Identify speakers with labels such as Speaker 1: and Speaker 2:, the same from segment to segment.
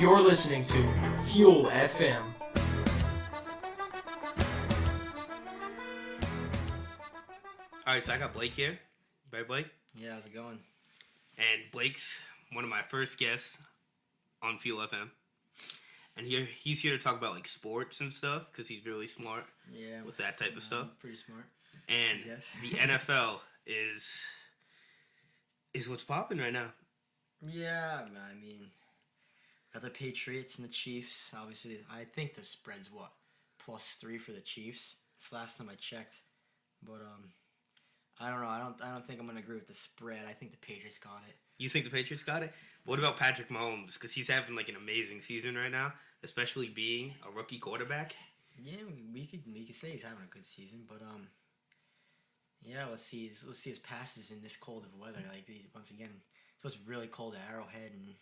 Speaker 1: You're listening to Fuel FM.
Speaker 2: Alright, so I got Blake here. Right, Blake?
Speaker 3: Yeah, how's it going?
Speaker 2: And Blake's one of my first guests on Fuel FM. And he's here to talk about like sports and stuff because he's really smart with that type of stuff.
Speaker 3: Pretty smart.
Speaker 2: And the NFL is what's popping right now.
Speaker 3: Yeah, I mean, got the Patriots and the Chiefs. Obviously, I think the spread's +3 for the Chiefs. It's the last time I checked. But I don't know. I don't think I'm gonna agree with the spread. I think the Patriots got it.
Speaker 2: You think the Patriots got it? What about Patrick Mahomes? Because he's having like an amazing season right now, especially being a rookie quarterback.
Speaker 3: Yeah, we could say he's having a good season, but yeah, let's see his passes in this cold of weather. Like once again, it was really cold at Arrowhead, and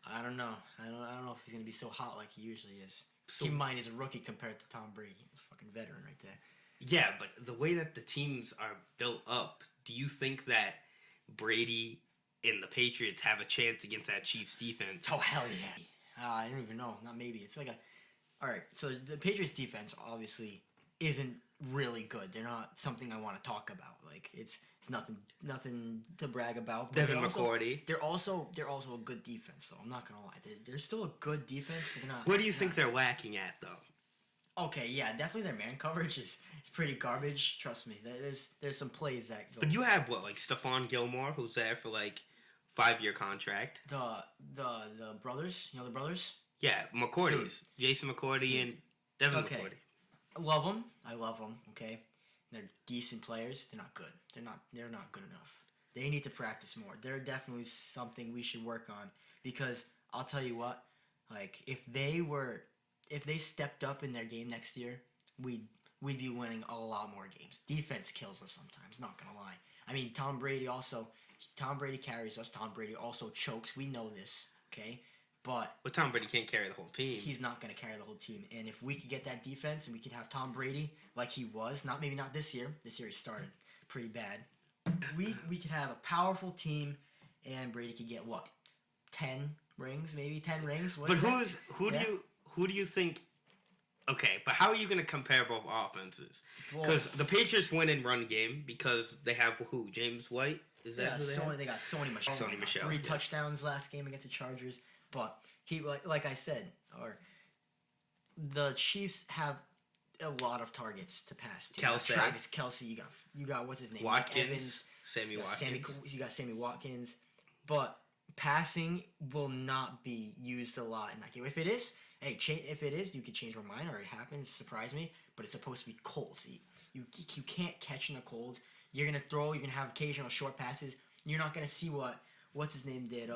Speaker 3: I don't know. I don't know if he's gonna be so hot like he usually is.
Speaker 2: So,
Speaker 3: keep in mind, he's a rookie compared to Tom Brady, fucking veteran right there.
Speaker 2: Yeah, but the way that the teams are built up, do you think that Brady and the Patriots have a chance against that Chiefs defense?
Speaker 3: Oh, hell yeah. I don't even know. Not maybe. It's like all right, so the Patriots defense obviously isn't really good. They're not something I want to talk about. Like, it's nothing to brag about.
Speaker 2: Devin McCourty.
Speaker 3: They're also a good defense, though. I'm not going to lie. They're still a good defense, but they're not.
Speaker 2: What do you think they're lacking at, though?
Speaker 3: Okay, yeah, definitely their man coverage is pretty garbage. Trust me, there's some plays that go.
Speaker 2: But you have like Stephon Gilmore, who's there for like 5-year contract.
Speaker 3: The brothers, the brothers.
Speaker 2: Yeah, McCourty's Jason McCourty and Devin McCourty.
Speaker 3: I love them. Okay, they're decent players. They're not good. They're not good enough. They need to practice more. They're definitely something we should work on because I'll tell you what, like if they stepped up in their game next year, we'd be winning a lot more games. Defense kills us sometimes, not gonna lie. I mean, Tom Brady carries us. Tom Brady also chokes. We know this, okay? But
Speaker 2: Tom Brady can't carry the whole team.
Speaker 3: He's not gonna carry the whole team. And if we could get that defense and we could have Tom Brady like he was, maybe not this year. This year he started pretty bad. We could have a powerful team, and Brady could get 10 rings, maybe 10 rings.
Speaker 2: But who do you think? Okay, but how are you going to compare both offenses? Because the Patriots win in run game because they have who? James White? Is that who they have?
Speaker 3: They got Sony Michel.
Speaker 2: Sony Michel.
Speaker 3: 3 touchdowns last game against the Chargers. But like I said, the Chiefs have a lot of targets to pass to. Travis Kelce. You got what's his name?
Speaker 2: Watkins.
Speaker 3: Mike Evans.
Speaker 2: Sammy Watkins.
Speaker 3: You got Sammy Watkins. But passing will not be used a lot in that game. If it is, if it is, you could change my mind, or it happens, surprise me. But it's supposed to be cold. So you can't catch in the cold. You're gonna throw. You're gonna have occasional short passes. You're not gonna see what's his name did.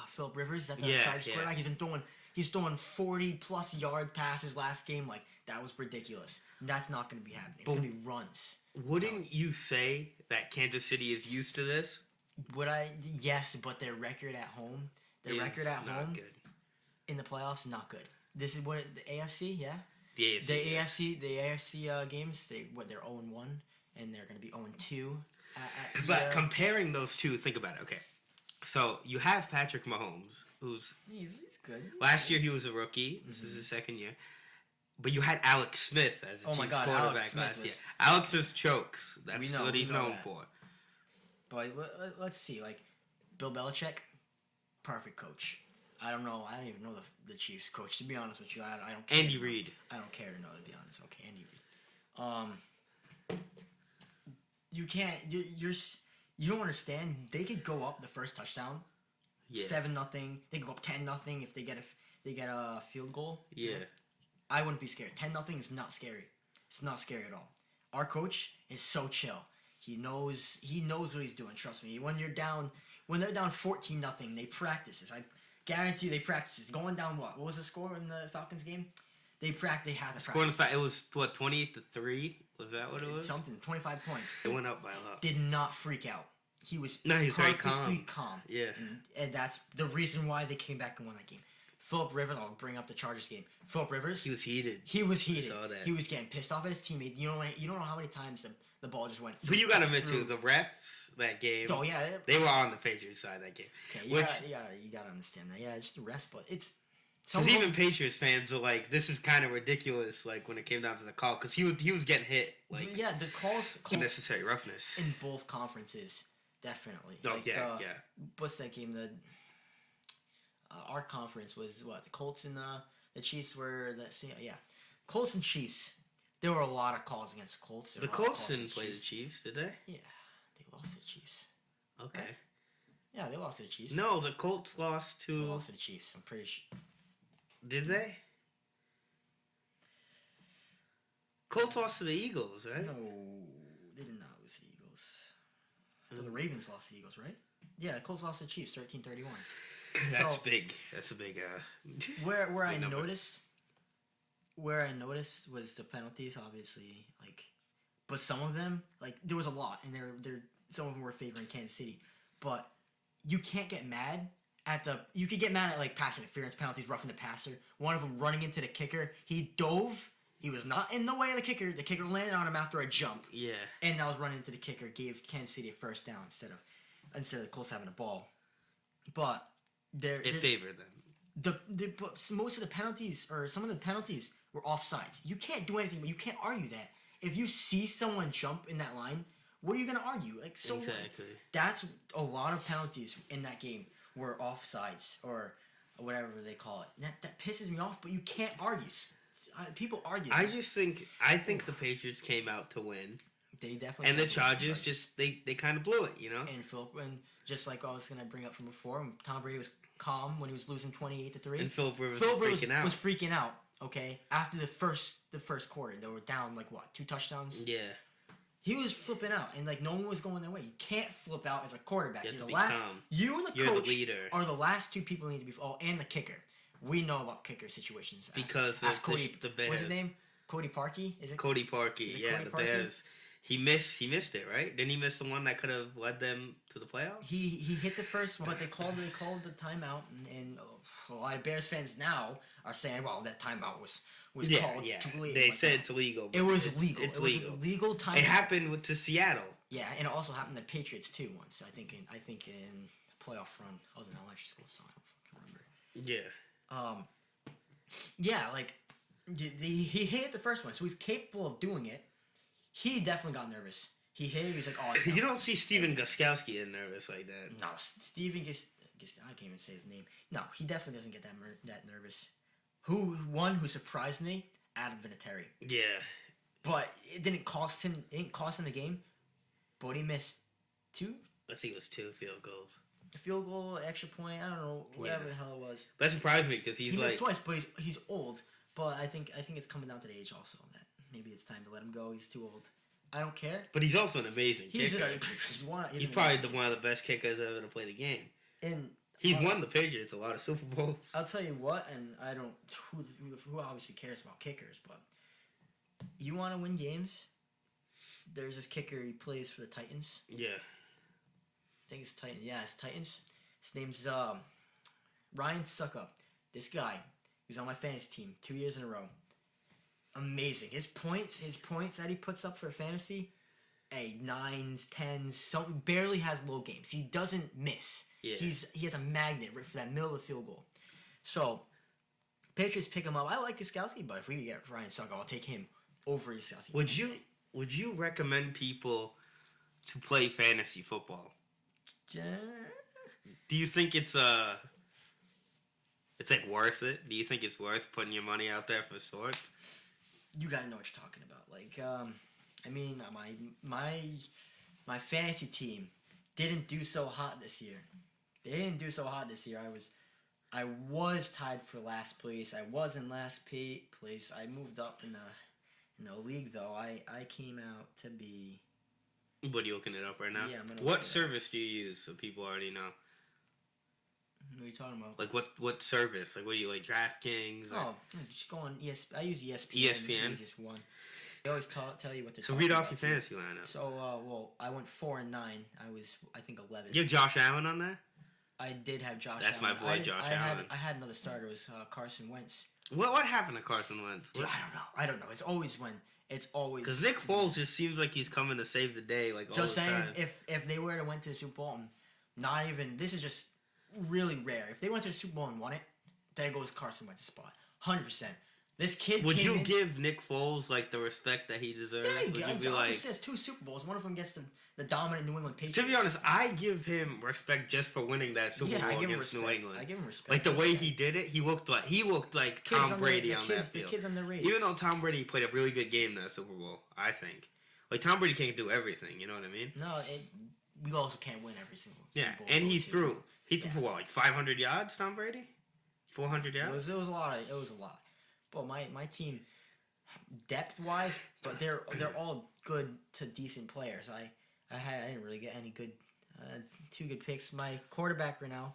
Speaker 3: Philip Rivers. Is that the Chargers quarterback? He's throwing 40+ yard passes last game. Like that was ridiculous. That's not gonna be happening. It's gonna be runs.
Speaker 2: Wouldn't you say that Kansas City is used to this?
Speaker 3: Would I? Yes, but their record at home.
Speaker 2: Good.
Speaker 3: In the playoffs, not good. This is what the AFC, yeah.
Speaker 2: The
Speaker 3: AFC games. They're 0-1, and they're going to be 0-2.
Speaker 2: But comparing those two, think about it. Okay, so you have Patrick Mahomes, who's
Speaker 3: he's good.
Speaker 2: Last year he was a rookie. This is his second year. But you had Alex Smith as a Chiefs quarterback last year. Alex Smith chokes. That's what he's known for.
Speaker 3: But let's see, like Bill Belichick, perfect coach. I don't know. I don't even know the Chiefs coach. To be honest with you, I don't care.
Speaker 2: Andy Reid.
Speaker 3: I don't care to know, to be honest. Okay, Andy Reid. You can't. You don't understand. They could go up the first touchdown, 7-0. They could go up 10-0 if they get a field goal.
Speaker 2: Yeah. I
Speaker 3: wouldn't be scared. 10-0 is not scary. It's not scary at all. Our coach is so chill. He knows what he's doing. Trust me. When they're down 14-0, they practice this. I guarantee you they practice this. Going down what? What was the score in the Falcons game? They had to practice.
Speaker 2: It was 28-3. Was that what it was?
Speaker 3: Something. 25 points.
Speaker 2: It went up by a lot.
Speaker 3: Did not freak out. He was
Speaker 2: very
Speaker 3: calm.
Speaker 2: Yeah.
Speaker 3: And that's the reason why they came back and won that game. Philip Rivers, I'll bring up the Chargers game. Philip Rivers.
Speaker 2: He was heated.
Speaker 3: He
Speaker 2: saw that.
Speaker 3: He was getting pissed off at his teammate. You don't know how many times the ball just went through.
Speaker 2: But you got to admit too, the refs that game.
Speaker 3: Oh yeah,
Speaker 2: They were on the Patriots side that game.
Speaker 3: okay.
Speaker 2: Which
Speaker 3: You gotta understand that. Yeah, it's the rest, but it's
Speaker 2: because even Patriots fans are like, this is kind of ridiculous. Like when it came down to the call, because he was getting hit. Like
Speaker 3: yeah, the calls
Speaker 2: unnecessary roughness
Speaker 3: in both conferences, definitely.
Speaker 2: Oh
Speaker 3: like,
Speaker 2: yeah.
Speaker 3: What's that game? The our conference was what the Colts and the Chiefs were that same. Yeah, Colts and Chiefs. There were a lot of calls against the Colts.
Speaker 2: The Colts didn't play the Chiefs, did they?
Speaker 3: Yeah, they lost to the Chiefs.
Speaker 2: Okay.
Speaker 3: Right? Yeah, they lost to the Chiefs.
Speaker 2: No, the Colts lost to.
Speaker 3: They lost to the Chiefs. I'm pretty sure.
Speaker 2: Did they? Colts lost to the Eagles, right?
Speaker 3: No, they did not lose to the Eagles. I thought the Ravens lost to the Eagles, right? Yeah, the Colts lost to the Chiefs, 13-31.
Speaker 2: That's
Speaker 3: So,
Speaker 2: big. That's a big.
Speaker 3: Where I
Speaker 2: number.
Speaker 3: noticed was the penalties, obviously, like, but some of them, like, there was a lot, and some of them were favoring Kansas City, but you can't get mad you could get mad at like pass interference penalties, roughing the passer. One of them running into the kicker, he dove. He was not in the way of the kicker. The kicker landed on him after a jump.
Speaker 2: Yeah.
Speaker 3: And that was running into the kicker, gave Kansas City a first down instead of the Colts having a ball. But
Speaker 2: It favored them.
Speaker 3: but most of the penalties, or some of the penalties, were offsides. You can't do anything, but you can't argue that. If you see someone jump in that line, what are you gonna argue? Like, so
Speaker 2: Exactly.
Speaker 3: that's a lot of penalties in that game were offsides or whatever they call it. That pisses me off. But you can't argue. People argue.
Speaker 2: I think the Patriots came out to win.
Speaker 3: They definitely.
Speaker 2: And the Chargers just they kind of blew it, you know.
Speaker 3: And just like I was gonna bring up from before, Tom Brady was calm when he was losing 28-3.
Speaker 2: And Philip Rivers was
Speaker 3: freaking out. Okay, after the first quarter, they were down like what, 2 touchdowns.
Speaker 2: Yeah.
Speaker 3: He was flipping out, and like no one was going their way. You can't flip out as a quarterback.
Speaker 2: You have to be
Speaker 3: calm.
Speaker 2: calm.
Speaker 3: You and the
Speaker 2: You're
Speaker 3: coach
Speaker 2: the leader.
Speaker 3: are the last 2 people who need to be. Oh, and the kicker. We know about kicker situations
Speaker 2: Because
Speaker 3: ask Cody.
Speaker 2: the Bears.
Speaker 3: What's his name? Cody Parkey. Is it
Speaker 2: Cody Parkey? Yeah,
Speaker 3: Cody
Speaker 2: the
Speaker 3: Parkey?
Speaker 2: Bears. He missed it, right? Didn't he miss the one that could have led them to the playoffs?
Speaker 3: He hit the first one, but they called the timeout, and a lot of Bears fans now are saying, well, that timeout was called too late.
Speaker 2: They said it's illegal.
Speaker 3: It was legal.
Speaker 2: It's
Speaker 3: it was
Speaker 2: legal.
Speaker 3: a legal timeout.
Speaker 2: It happened to Seattle.
Speaker 3: Yeah, and it also happened to the Patriots too once. I think in playoff run. I was in elementary school, so I don't fucking remember.
Speaker 2: Yeah.
Speaker 3: Yeah, like he hit the first one, so he's capable of doing it. He definitely got nervous. He hit it. He's like, oh.
Speaker 2: You don't see Steven Gostkowski getting nervous like that.
Speaker 3: No, Steven I can't even say his name. No, he definitely doesn't get that nervous. Who surprised me? Adam Vinatieri.
Speaker 2: Yeah.
Speaker 3: But it didn't cost him. It didn't cost him the game. But he missed 2.
Speaker 2: I think it was 2 field goals.
Speaker 3: A field goal, extra point. I don't know, whatever the hell it was.
Speaker 2: That surprised me because he
Speaker 3: missed twice, but he's old. But I think it's coming down to the age also that maybe it's time to let him go. He's too old. I don't care.
Speaker 2: But he's also an amazing kicker. He's probably one of the best kickers ever to play the game.
Speaker 3: And
Speaker 2: he's won the Patriots a lot of Super Bowls.
Speaker 3: I'll tell you what, and I don't who obviously cares about kickers, but you want to win games. There's this kicker. He plays for the Titans.
Speaker 2: Yeah.
Speaker 3: I think it's Titans. Yeah, it's Titans. His name's Ryan Suckup. This guy, he was on my fantasy team 2 years in a row. Amazing. His points that he puts up for fantasy, 9s, 10s, barely has low games. He doesn't miss.
Speaker 2: Yeah.
Speaker 3: He has a magnet right for that middle of the field goal. So, Patriots pick him up. I like Gostkowski, but if we get Ryan Suckup, I'll take him over Gostkowski.
Speaker 2: Would you recommend people to play fantasy football? Do you think it's like worth it? Do you think it's worth putting your money out there for sorts?
Speaker 3: You gotta know what you're talking about. Like, I mean, my fantasy team didn't do so hot this year. They didn't do so hot this year. I was tied for last place. I was in last place. I moved up in the league though. I came out to be.
Speaker 2: What, are you looking it up right now?
Speaker 3: Yeah, I'm gonna.
Speaker 2: What service do you use so people already know?
Speaker 3: What are you talking about?
Speaker 2: Like what service? Like what do you like DraftKings?
Speaker 3: Oh, just go on I use ESPN.
Speaker 2: ESPN.
Speaker 3: It's the easiest one. They always tell you what to.
Speaker 2: So read off your fantasy lineup.
Speaker 3: So well, I went 4 and 9. I was I think 11.
Speaker 2: You have Josh Allen on there?
Speaker 3: I did have Josh.
Speaker 2: That's
Speaker 3: Allen.
Speaker 2: my boy, Josh Allen.
Speaker 3: I had another starter. It was Carson Wentz.
Speaker 2: What happened to Carson Wentz?
Speaker 3: Dude, I don't know. It's always when It's always
Speaker 2: Because Nick Foles just seems like he's coming to save the day, like, all
Speaker 3: just
Speaker 2: the
Speaker 3: saying.
Speaker 2: time.
Speaker 3: If they were to went to the Super Bowl, and not even this is just really rare. If they went to the Super Bowl and won it, there goes Carson Wentz's spot, 100%. This kid.
Speaker 2: Would you give Nick Foles like the respect that he deserves?
Speaker 3: Yeah,
Speaker 2: Would you be like,
Speaker 3: says 2 Super Bowls. One of them gets the dominant New England Patriots.
Speaker 2: to be honest, I give him respect just for winning that Super Bowl against New England.
Speaker 3: I give him respect.
Speaker 2: Like the way he did it, he looked like Tom Brady on that field.
Speaker 3: The kids on the radio.
Speaker 2: Even though Tom Brady played a really good game that Super Bowl, I think. Like Tom Brady can't do everything. You know what I mean?
Speaker 3: No, we also can't win every single
Speaker 2: yeah.
Speaker 3: Super Bowl.
Speaker 2: And he threw. He threw for what, like 500 yards? Tom Brady, 400 yards.
Speaker 3: It was a lot. It was a lot. But my team, depth wise, but they're all good to decent players. I didn't really get any good, 2 good picks. My quarterback right now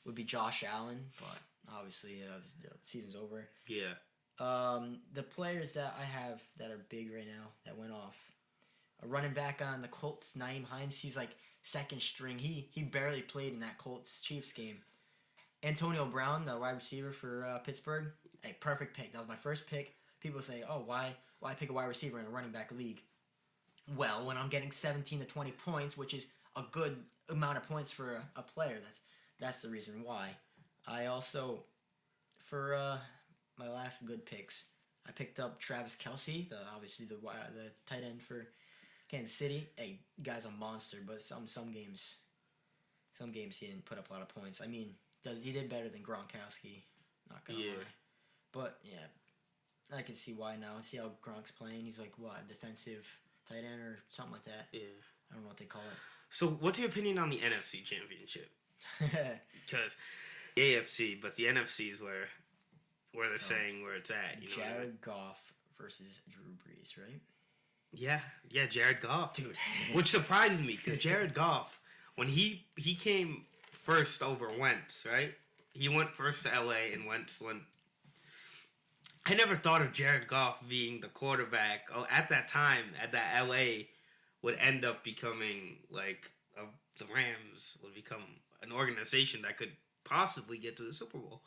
Speaker 3: would be Josh Allen, but obviously the season's over.
Speaker 2: Yeah.
Speaker 3: The players that I have that are big right now that went off, a running back on the Colts, Naeem Hines. He's like second string. He barely played in that Colts Chiefs game. Antonio Brown, the wide receiver for Pittsburgh, a perfect pick. That was my first pick. People say, "Oh, why pick a wide receiver in a running back league?" Well, when I'm getting 17 to 20 points, which is a good amount of points for a player, that's the reason why. I also, for my last good picks, I picked up Travis Kelce, obviously the tight end for Kansas City. Hey, guy's a monster, but some games he didn't put up a lot of points. I mean, he did better than Gronkowski, not gonna lie. But yeah, I can see why now. See how Gronk's playing. He's like what, defensive tight end or something like that. Yeah, I don't know what they call it.
Speaker 2: So, what's your opinion on the NFC Championship? Because the AFC, but the NFC is where they're saying where it's at. You know
Speaker 3: Jared Goff versus Drew Brees, right?
Speaker 2: Yeah, Jared Goff,
Speaker 3: dude.
Speaker 2: Which surprises me because Jared Goff, when he came first over Wentz, right? He went first to LA and Wentz went. I never thought of Jared Goff being the quarterback. Oh, at that time, at that LA would end up becoming like the Rams would become an organization that could possibly get to the Super Bowl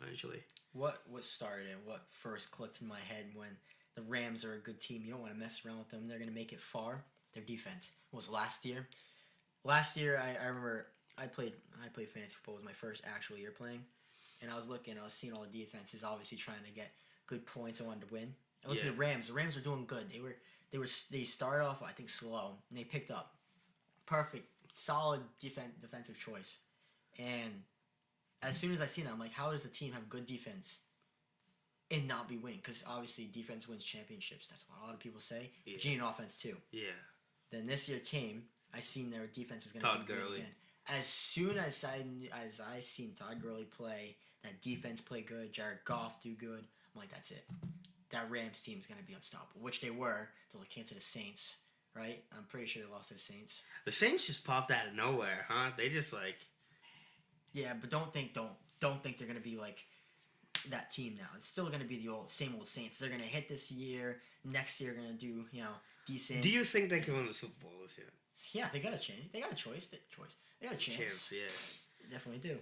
Speaker 2: eventually.
Speaker 3: What started and what first clicked in my head when the Rams are a good team? You don't want to mess around with them. They're going to make it far. Their defense was last year. Last year, I remember I played fantasy football. It was my first actual year playing, and I was seeing all the defenses obviously trying to get good points. I wanted to win. I looked at the Rams. The Rams were doing good. They started off I think slow, and they picked up. Perfect, solid defensive choice. And as soon as I seen it, I'm like, how does a team have good defense and not be winning? Because obviously defense wins championships. That's what a lot of people say. Yeah. But you need an offense too. Yeah. Then this year came, I seen their defense was going to do good again. As soon as I seen Todd Gurley play, that defense play good, Jared Goff do good, I'm like, that's it. That Rams team is going to be unstoppable, which they were until it came to the Saints, right? I'm pretty sure they lost to the Saints.
Speaker 2: The Saints just popped out of nowhere, huh? They just like...
Speaker 3: Yeah, but don't think they're going to be like that team now. It's still going to be the same old Saints. They're going to hit this year. Next year, going to do decent.
Speaker 2: Do you think they can win the Super Bowl this year?
Speaker 3: Yeah, they got a chance. They got a choice. They got a chance.
Speaker 2: Yeah,
Speaker 3: they definitely do.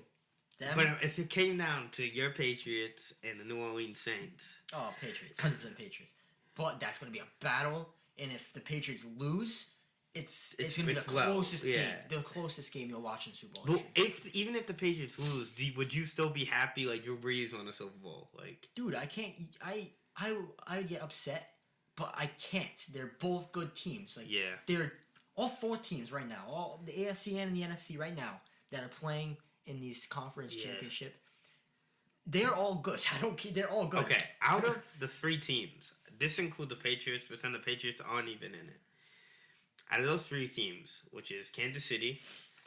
Speaker 2: But if it came down to your Patriots and the New Orleans Saints,
Speaker 3: Patriots, 100% Patriots. But that's going to be a battle, and if the Patriots lose, it's going to be the closest game. The closest game you'll watch in the Super Bowl.
Speaker 2: But even if the Patriots lose, would you still be happy like Drew Brees won a Super Bowl? Like,
Speaker 3: dude, I can't. I would get upset, but I can't. They're both good teams. Like, they're all 4 teams right now, all the AFC and the NFC right now that are playing in these conference championship. They're all good. I don't care. They're all good.
Speaker 2: Okay, out of the 3 teams, this includes the Patriots. Pretend the Patriots aren't even in it. Out of those 3 teams, which is Kansas City,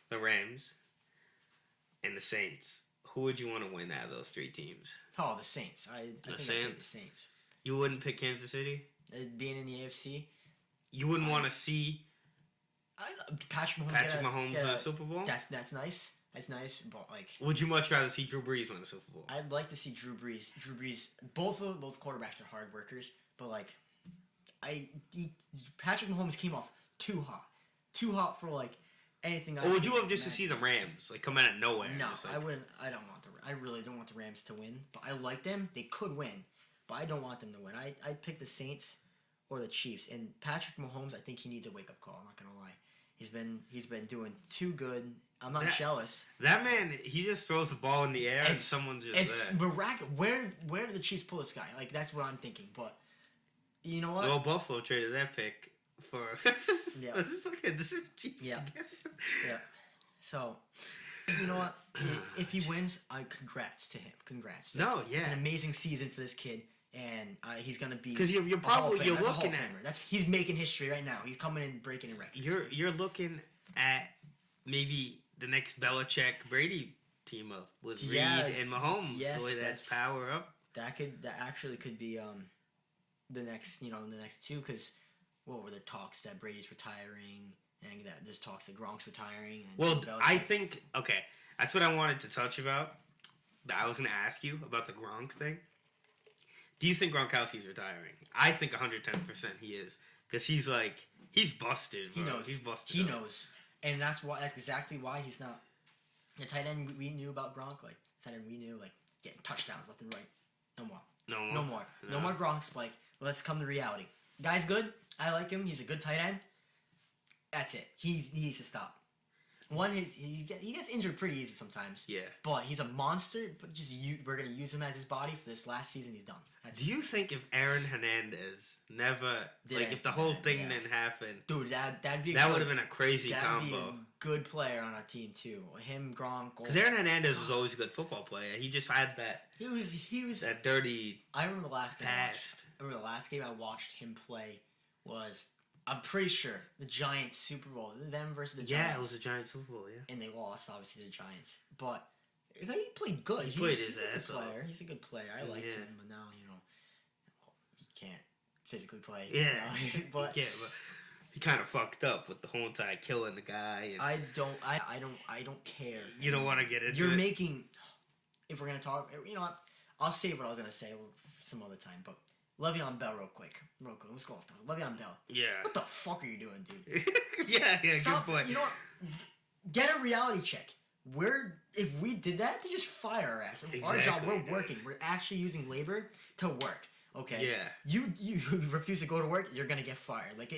Speaker 2: the Rams, and the Saints, who would you want to win out of those 3 teams?
Speaker 3: Oh, the Saints. I think I'd take the Saints.
Speaker 2: You wouldn't pick Kansas City?
Speaker 3: Being in the AFC?
Speaker 2: You wouldn't want to see
Speaker 3: Patrick
Speaker 2: Mahomes win a Super Bowl?
Speaker 3: That's nice. That's nice, but like...
Speaker 2: Would you much rather see Drew Brees win a Super Bowl?
Speaker 3: I'd like to see Drew Brees. Both quarterbacks are hard workers, but like... Patrick Mahomes came off too hot for like anything.
Speaker 2: Or would you have just to see the Rams like come out of nowhere?
Speaker 3: No,
Speaker 2: like...
Speaker 3: I wouldn't. I really don't want the Rams to win, but I like them. They could win, but I don't want them to win. I'd pick the Saints or the Chiefs. And Patrick Mahomes, I think he needs a wake up call. I'm not gonna lie. He's been doing too good. I'm not jealous.
Speaker 2: That man, he just throws the ball in the air and someone's just
Speaker 3: it's
Speaker 2: there.
Speaker 3: miraculous. Where did the Chiefs pull this guy? Like, that's what I'm thinking. But you know what?
Speaker 2: Well, Buffalo traded that pick for.
Speaker 3: Yeah.
Speaker 2: This is Chiefs.
Speaker 3: Yeah. Yeah. So, you know what? If he wins, congrats to him. Congrats. It's an amazing season for this kid, and he's gonna be
Speaker 2: because you're
Speaker 3: a Hall of
Speaker 2: probably you're
Speaker 3: Famer.
Speaker 2: looking at
Speaker 3: he's making history right now. He's coming in breaking in records.
Speaker 2: You're looking at maybe the next Belichick Brady team up with Reed and Mahomes.
Speaker 3: Yes,
Speaker 2: the way that's power up.
Speaker 3: That actually could be the next two, because what were the talks that Brady's retiring and that there's talks that Gronk's retiring. And
Speaker 2: well, I think that's what I wanted to touch about. That I was going to ask you about the Gronk thing. Do you think Gronkowski's retiring? I think 110% he is, because he's busted. Bro.
Speaker 3: He knows.
Speaker 2: He's busted.
Speaker 3: He
Speaker 2: up.
Speaker 3: knows, and that's exactly why he's not the tight end we knew about Gronk. Like tight end we knew, like getting touchdowns left and right. No more. No more Gronks. Like, let's come to reality. Guy's good. I like him. He's a good tight end. That's it. He needs to stop. One, he gets injured pretty easy sometimes.
Speaker 2: Yeah.
Speaker 3: But he's a monster. But we're gonna use him as his body for this last season. He's done.
Speaker 2: Do you think if Aaron Hernandez never if the whole thing didn't happen,
Speaker 3: dude, that'd be
Speaker 2: that would have been a crazy combo.
Speaker 3: That'd be a good player on our team too. Him, Gronk.
Speaker 2: Because Aaron Hernandez was always a good football player. He just had that.
Speaker 3: He was
Speaker 2: that dirty.
Speaker 3: I remember the last game. I
Speaker 2: I
Speaker 3: watched him play was. I'm pretty sure the Giants Super Bowl, them versus the Giants.
Speaker 2: Yeah, it was a Giants Super Bowl, yeah.
Speaker 3: And they lost, obviously, to the Giants. But he played good.
Speaker 2: He played his
Speaker 3: ass
Speaker 2: ass
Speaker 3: off.
Speaker 2: off.
Speaker 3: He's a good player. I liked him, but now, he can't physically play.
Speaker 2: Yeah,
Speaker 3: but
Speaker 2: he kind of fucked up with the whole entire killing the guy. And
Speaker 3: I don't care.
Speaker 2: You don't want to get into
Speaker 3: You're
Speaker 2: it?
Speaker 3: making... If we're going to talk... You know what? I'll save what I was going to say some other time, but... Le'Veon Bell, real quick. Let's go off that. Le'Veon Bell.
Speaker 2: Yeah.
Speaker 3: What the fuck are you doing, dude?
Speaker 2: yeah,
Speaker 3: Stop,
Speaker 2: good point.
Speaker 3: You know what? Get a reality check. If we did that, to just fire our ass.
Speaker 2: Exactly,
Speaker 3: Our job, we're working. We're actually using labor to work. Okay?
Speaker 2: Yeah.
Speaker 3: You refuse to go to work, you're gonna get fired. Like,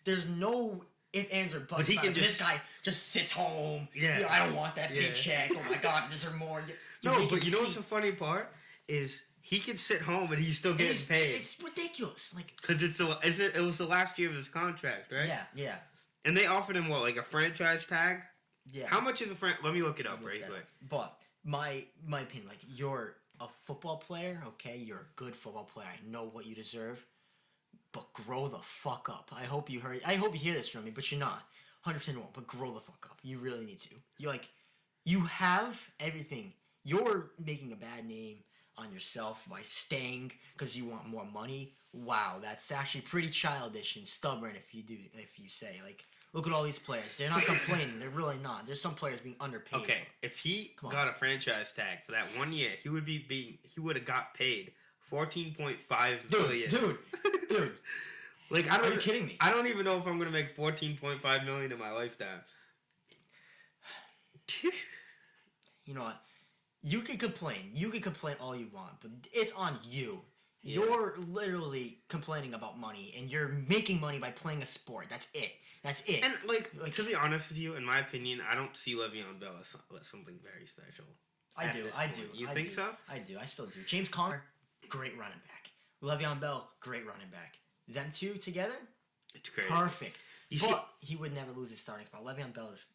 Speaker 3: there's no ifs, ands, or buts.
Speaker 2: But he can
Speaker 3: this guy just sits home.
Speaker 2: Yeah.
Speaker 3: I don't want that paycheck. Oh my god, is there more?
Speaker 2: No, but you know what's the funny part? Is he can sit home and he's still getting paid.
Speaker 3: It's ridiculous. Like,
Speaker 2: because it was the last year of his contract, right?
Speaker 3: Yeah.
Speaker 2: And they offered him like a franchise tag?
Speaker 3: Yeah.
Speaker 2: How much is a franchise? Let me look it up right quick.
Speaker 3: But my opinion, like, you're a football player, okay? You're a good football player. I know what you deserve. But grow the fuck up. I hope you hear this from me, but you're not. 100% won't, but grow the fuck up. You really need to. You have everything. You're making a bad name on yourself by staying because you want more money. Wow, that's actually pretty childish and stubborn if you say, like, look at all these players. They're not complaining. They're really not. There's some players being underpaid.
Speaker 2: Okay, if he got a franchise tag for that 1 year, he would have got paid $14.5 million.
Speaker 3: Dude.
Speaker 2: Like,
Speaker 3: Are you kidding me?
Speaker 2: I don't even know if I'm gonna make $14.5 million in my lifetime.
Speaker 3: You know what? You can complain. You can complain all you want, but it's on you. Yeah. You're literally complaining about money, and you're making money by playing a sport. That's it.
Speaker 2: And, like to be honest with you, in my opinion, I don't see Le'Veon Bell as something very special.
Speaker 3: I do.
Speaker 2: You think so?
Speaker 3: I do. I still do. James Conner, great running back. Le'Veon Bell, great running back. Them two together,
Speaker 2: it's crazy.
Speaker 3: Perfect. He would never lose his starting spot. Le'Veon Bell is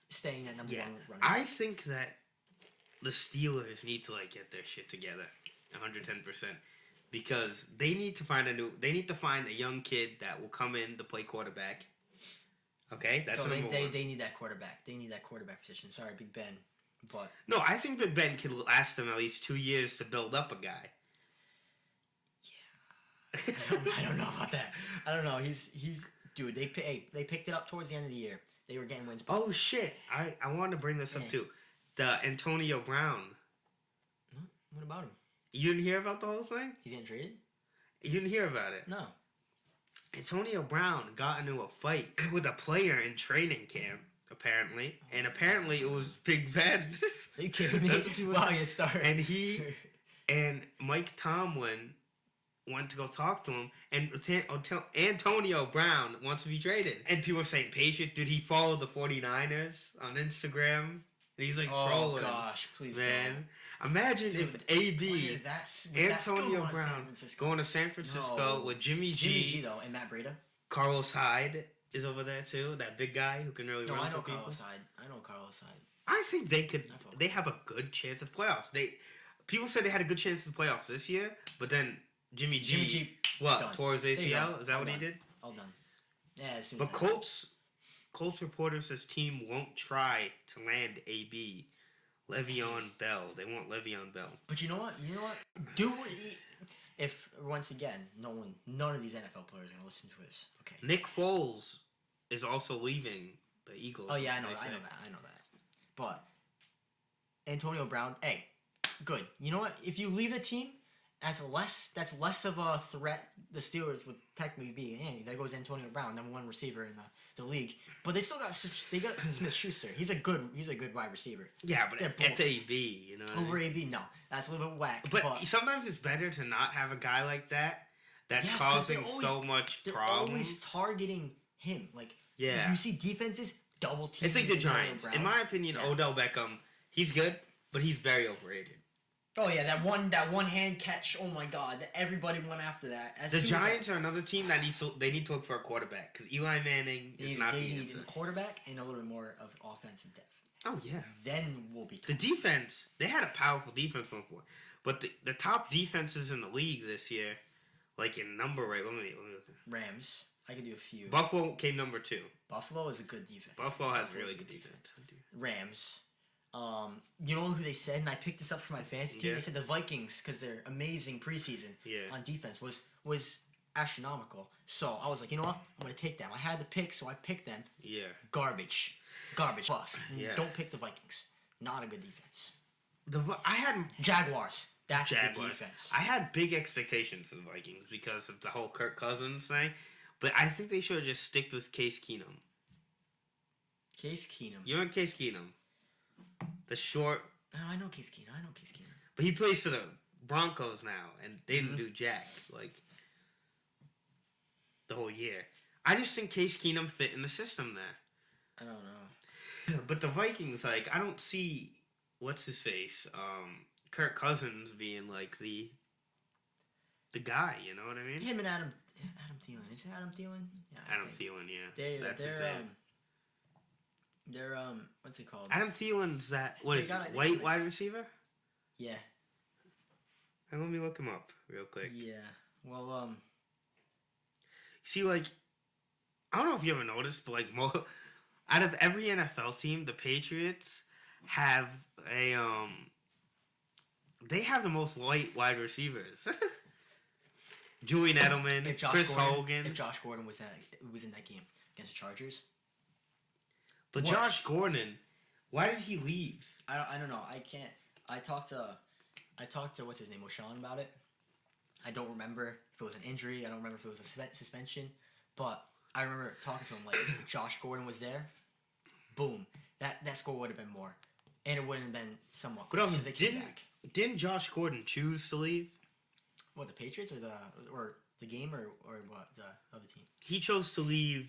Speaker 3: staying at number one running back.
Speaker 2: I think that the Steelers need to get their shit together, 110%, because they need to find a young kid that will come in to play quarterback. Okay, that's number one.
Speaker 3: They need that quarterback. They need that quarterback position. Sorry, Big Ben, but
Speaker 2: no, I think Big Ben could last them at least 2 years to build up a guy.
Speaker 3: Yeah, I don't know about that. I don't know. He's dude. They picked it up towards the end of the year. They were getting wins.
Speaker 2: Oh shit! I wanted to bring this up too. The Antonio Brown.
Speaker 3: What about him?
Speaker 2: You didn't hear about the whole thing?
Speaker 3: He's getting traded?
Speaker 2: You didn't hear about it?
Speaker 3: No. Antonio
Speaker 2: Brown got into a fight with a player in training camp, apparently. And apparently it was Big Ben.
Speaker 3: Are you kidding me? Wow, you start.
Speaker 2: And Mike Tomlin went to go talk to him, and Antonio Brown wants to be traded. And people are saying, Patriot, did he follow the 49ers on Instagram? And he's like trolling.
Speaker 3: Oh gosh, please
Speaker 2: man.
Speaker 3: don't.
Speaker 2: Imagine if AB, Antonio Brown, going to San Francisco with Jimmy G,
Speaker 3: though, and Matt Breida.
Speaker 2: Carlos Hyde is over there too. That big guy who can really run.
Speaker 3: I know
Speaker 2: people.
Speaker 3: Carlos Hyde. I know Carlos Hyde.
Speaker 2: I think they could. They have a good chance at the playoffs. People said they had a good chance at the playoffs this year, but then Jimmy G tore his ACL. Is that what he did?
Speaker 3: All done. Yeah, as soon
Speaker 2: but
Speaker 3: as
Speaker 2: Colts reporter says team won't try to land AB. Le'Veon Bell. They want Le'Veon Bell.
Speaker 3: But you know what? If once again, none of these NFL players are gonna listen to this. Okay.
Speaker 2: Nick Foles is also leaving the Eagles.
Speaker 3: Oh yeah, I know that. But Antonio Brown, hey, good. You know what? If you leave the team, that's less of a threat. The Steelers would technically be. Hey, there goes Antonio Brown, number one receiver in the league. But they still got Smith-Schuster. He's a good wide receiver.
Speaker 2: Yeah, but it's AB. You know.
Speaker 3: Over AB, no, that's a little bit whack.
Speaker 2: But sometimes it's better to not have a guy like that. That's causing so much problems.
Speaker 3: They're always targeting him. Like you see defenses double team.
Speaker 2: It's like the Giants. In my opinion, Odell Beckham, he's good, but he's very overrated.
Speaker 3: Oh yeah, that one hand catch. Oh my God, everybody went after that.
Speaker 2: The Giants are another team that they need to look for a quarterback because Eli Manning is not the answer. They need a
Speaker 3: quarterback and a little bit more of offensive depth.
Speaker 2: Oh yeah.
Speaker 3: Then we'll be
Speaker 2: the defense. They had a powerful defense before, but the top defenses in the league this year, like in number rate. Let me look.
Speaker 3: Rams. I could do a few.
Speaker 2: Buffalo came number 2.
Speaker 3: Buffalo is a good defense.
Speaker 2: Buffalo has really good defense.
Speaker 3: Rams. You know who they said, and I picked this up for my fantasy team. They said the Vikings, because they're amazing preseason on defense, was astronomical. So I was like, you know what? I'm gonna take them. I had to pick, so I picked them.
Speaker 2: Yeah.
Speaker 3: Garbage. Bust. Yeah. Don't pick the Vikings. Not a good defense.
Speaker 2: I had
Speaker 3: Jaguars. That's a good defense.
Speaker 2: I had big expectations for the Vikings because of the whole Kirk Cousins thing, but I think they should have just sticked with Case Keenum.
Speaker 3: Case Keenum.
Speaker 2: You're in Case Keenum. The short.
Speaker 3: Oh, I know Case Keenum.
Speaker 2: But he plays for the Broncos now, and they didn't do jack the whole year. I just think Case Keenum fit in the system there.
Speaker 3: I don't know.
Speaker 2: But the Vikings, I don't see what's his face, Kirk Cousins being like the guy. You know what I mean?
Speaker 3: Him and Adam Thielen. Is it Adam Thielen?
Speaker 2: Yeah, Adam Thielen. Yeah, that's his name.
Speaker 3: They're what's it called?
Speaker 2: Adam Thielen's that white wide receiver?
Speaker 3: Yeah.
Speaker 2: And let me look him up real quick.
Speaker 3: Yeah. Well,
Speaker 2: see, I don't know if you ever noticed, but out of every NFL team, the Patriots have they have the most white wide receivers. Julian Edelman, Chris Hogan.
Speaker 3: If Josh Gordon was in that game against the Chargers.
Speaker 2: But Josh Gordon, why did he leave?
Speaker 3: I don't know. I can't. I talked to what's his name, O'Shawn, about it. I don't remember if it was an injury. I don't remember if it was a suspension. But I remember talking to him if Josh Gordon was there, boom, that score would have been more, and it wouldn't have been somewhat close because they came back.
Speaker 2: Didn't Josh Gordon choose to leave?
Speaker 3: What, the Patriots or the game or what, the other team?
Speaker 2: He chose to leave.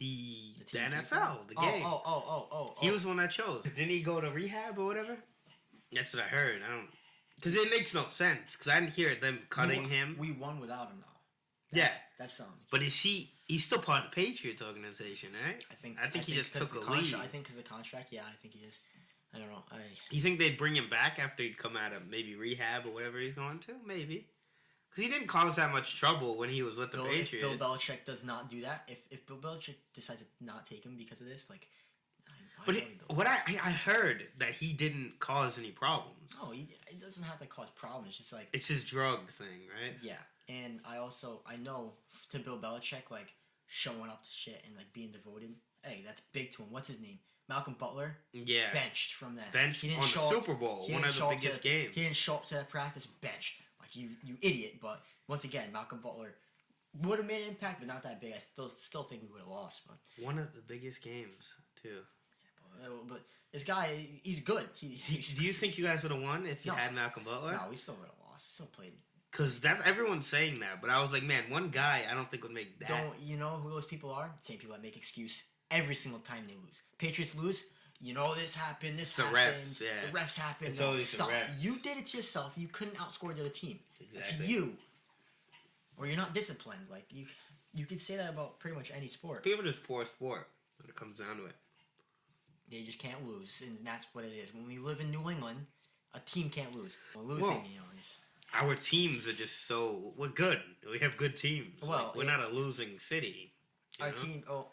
Speaker 2: The NFL, the game.
Speaker 3: Oh.
Speaker 2: He was the one that chose. Didn't he go to rehab or whatever? That's what I heard. Because it makes no sense. Because I didn't hear them cutting him.
Speaker 3: We won without him, though. That's something.
Speaker 2: But he's still part of the Patriots organization, right? I think he just took a leave.
Speaker 3: I think because of the contract, yeah, I think he is. I don't know.
Speaker 2: You think they'd bring him back after he'd come out of maybe rehab or whatever he's going to? Maybe. Because he didn't cause that much trouble when he was with the Patriots.
Speaker 3: If Bill Belichick does not do that, if Bill Belichick decides to not take him because of this,
Speaker 2: what I heard that he didn't cause any problems.
Speaker 3: No, he doesn't have to cause problems. It's just
Speaker 2: it's his drug thing, right?
Speaker 3: Yeah, and I know to Bill Belichick, showing up to shit and being devoted. Hey, that's big to him. What's his name? Malcolm Butler.
Speaker 2: Yeah.
Speaker 3: Benched from that.
Speaker 2: Benched on the Super Bowl, one of the biggest games.
Speaker 3: He didn't show up to that practice. Bench. You idiot. But once again, Malcolm Butler would have made an impact, but not that big. I still think we would have lost. But
Speaker 2: one of the biggest games too.
Speaker 3: Yeah, but this guy, he's good.
Speaker 2: Do you think you guys would have won if you had Malcolm Butler?
Speaker 3: No, we still would have lost. Still played
Speaker 2: Because everyone's saying that, but I was like, man, one guy I don't think would make that.
Speaker 3: Don't you know who those people are? Same people that make excuse every single time they lose. Patriots lose. You know this happened. This happened.
Speaker 2: Refs, yeah.
Speaker 3: The refs happened.
Speaker 2: It's
Speaker 3: No,
Speaker 2: always the
Speaker 3: stop.
Speaker 2: refs.
Speaker 3: You did it to yourself. You couldn't outscore the other team.
Speaker 2: Exactly.
Speaker 3: It's you. Or you're not disciplined. Like you could say that about pretty much any sport.
Speaker 2: People just poor sport when it comes down to it.
Speaker 3: They just can't lose, and that's what it is. When we live in New England, a team can't lose. Well, losing,
Speaker 2: Well,
Speaker 3: is...
Speaker 2: Our teams are just so... We're good. We have good teams.
Speaker 3: Well,
Speaker 2: we're not a losing city.
Speaker 3: Our team... Oh,